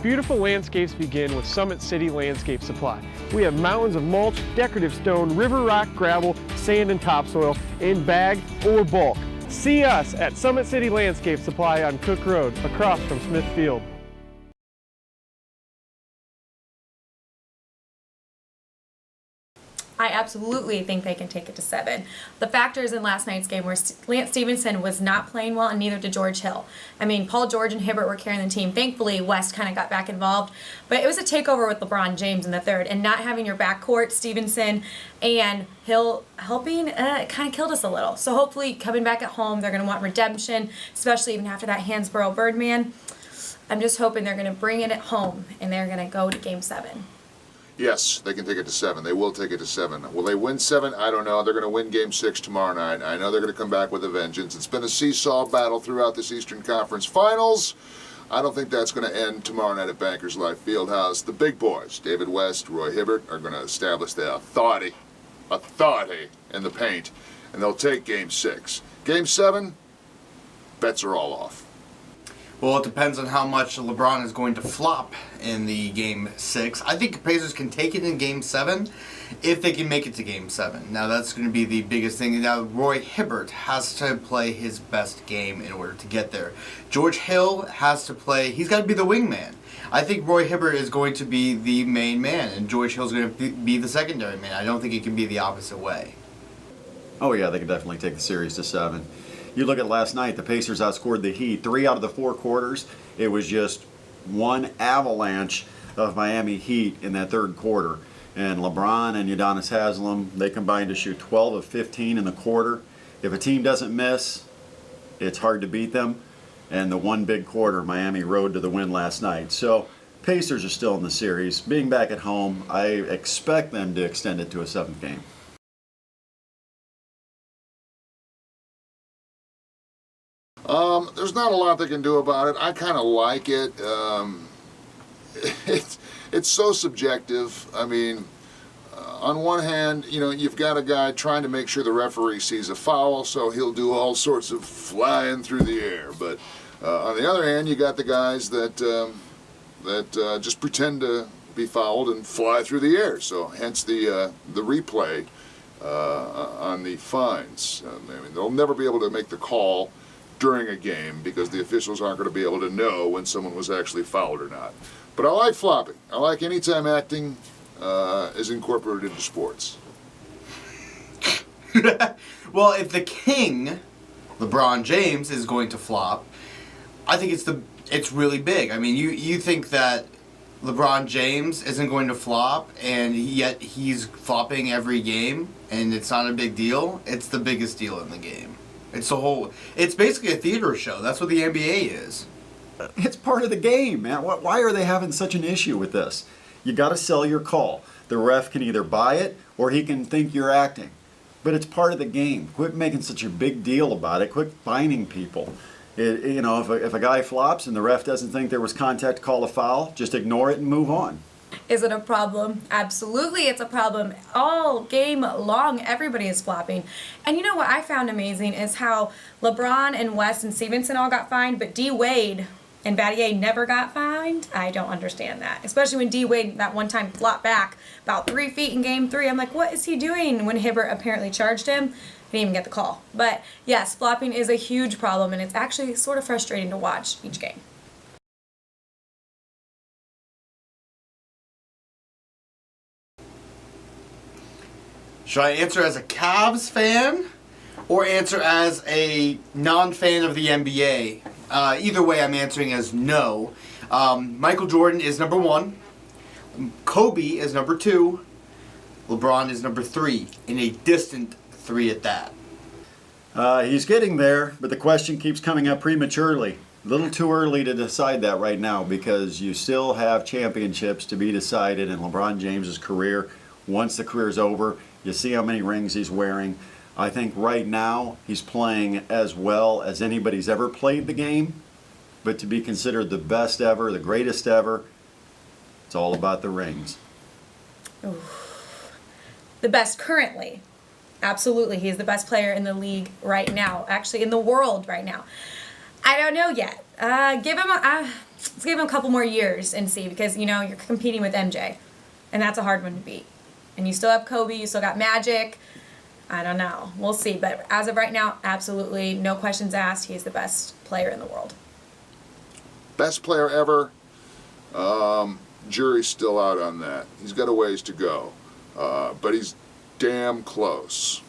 Beautiful landscapes begin with Summit City Landscape Supply. We have mountains of mulch, decorative stone, river rock, gravel, sand, and topsoil in bag or bulk. See us at Summit City Landscape Supply on Cook Road, across from Smith Field. I absolutely think they can take it to 7. The factors in last night's game were Lance Stephenson was not playing well, and neither did George Hill. I mean, Paul George and Hibbert were carrying the team. Thankfully, West kind of got back involved, but it was a takeover with LeBron James in the third, and not having your backcourt, Stephenson and Hill helping, it kind of killed us a little. So hopefully, coming back at home, they're going to want redemption, especially even after that Hansborough Birdman. I'm just hoping they're going to bring it at home, and they're going to go to Game 7. Yes, they can take it to 7. They will take it to 7. Will they win 7? I don't know. They're going to win Game 6 tomorrow night. I know they're going to come back with a vengeance. It's been a seesaw battle throughout this Eastern Conference Finals. I don't think that's going to end tomorrow night at Bankers Life Fieldhouse. The big boys, David West, Roy Hibbert, are going to establish their authority in the paint, and they'll take Game 6. Game 7, bets are all off. Well, it depends on how much LeBron is going to flop in the Game 6. I think the Pacers can take it in Game 7 if they can make it to Game 7. Now, that's going to be the biggest thing. Now, Roy Hibbert has to play his best game in order to get there. George Hill has to play, he's got to be the wingman. I think Roy Hibbert is going to be the main man, and George Hill is going to be the secondary man. I don't think it can be the opposite way. Oh, yeah, they can definitely take the series to 7. You look at last night, the Pacers outscored the Heat 3 out of the 4 quarters. It was just one avalanche of Miami Heat in that third quarter. And LeBron and Udonis Haslem, they combined to shoot 12 of 15 in the quarter. If a team doesn't miss, it's hard to beat them. And the one big quarter, Miami rode to the win last night. So Pacers are still in the series. Being back at home, I expect them to extend it to a 7th game. There's not a lot they can do about it. I kind of like it. It's so subjective. I mean, on one hand, you know, you've got a guy trying to make sure the referee sees a foul, so he'll do all sorts of flying through the air. But on the other hand, you got the guys that just pretend to be fouled and fly through the air. So hence the replay on the fines. I mean, they'll never be able to make the call during a game because the officials aren't going to be able to know when someone was actually fouled or not. But I like flopping. I like anytime acting is incorporated into sports. Well, if the king, LeBron James, is going to flop, I think it's really big. I mean, you think that LeBron James isn't going to flop, and yet he's flopping every game, and it's not a big deal? It's the biggest deal in the game. It's basically a theater show. That's what the NBA is. It's part of the game, man. Why are they having such an issue with this? You got to sell your call. The ref can either buy it or he can think you're acting. But it's part of the game. Quit making such a big deal about it. Quit fining people. You know, if a guy flops and the ref doesn't think there was contact, call a foul, just ignore it and move on. Is it a problem? Absolutely, it's a problem. All game long, everybody is flopping. And you know what I found amazing is how LeBron and West and Stevenson all got fined, but D. Wade and Battier never got fined. I don't understand that. Especially when D. Wade that one time flopped back about 3 feet in Game 3. I'm like, what is he doing? When Hibbert apparently charged him, he didn't even get the call. But yes, flopping is a huge problem, and it's actually sort of frustrating to watch each game. Should I answer as a Cavs fan or answer as a non-fan of the NBA? Either way, I'm answering as no. Michael Jordan is number 1. Kobe is number 2. LeBron is number 3, in a distant 3 at that. He's getting there, but the question keeps coming up prematurely. A little too early to decide that right now because you still have championships to be decided in LeBron James's career. Once the career's over, you see how many rings he's wearing. I think right now he's playing as well as anybody's ever played the game. But to be considered the best ever, the greatest ever, it's all about the rings. Oof. The best currently. Absolutely. He's the best player in the league right now. Actually, in the world right now. I don't know yet. let's give him a couple more years and see, because you're competing with MJ, and that's a hard one to beat. And you still have Kobe, you still got Magic. I don't know. We'll see. But as of right now, absolutely no questions asked. He's the best player in the world. Best player ever. Jury's still out on that. He's got a ways to go, but he's damn close.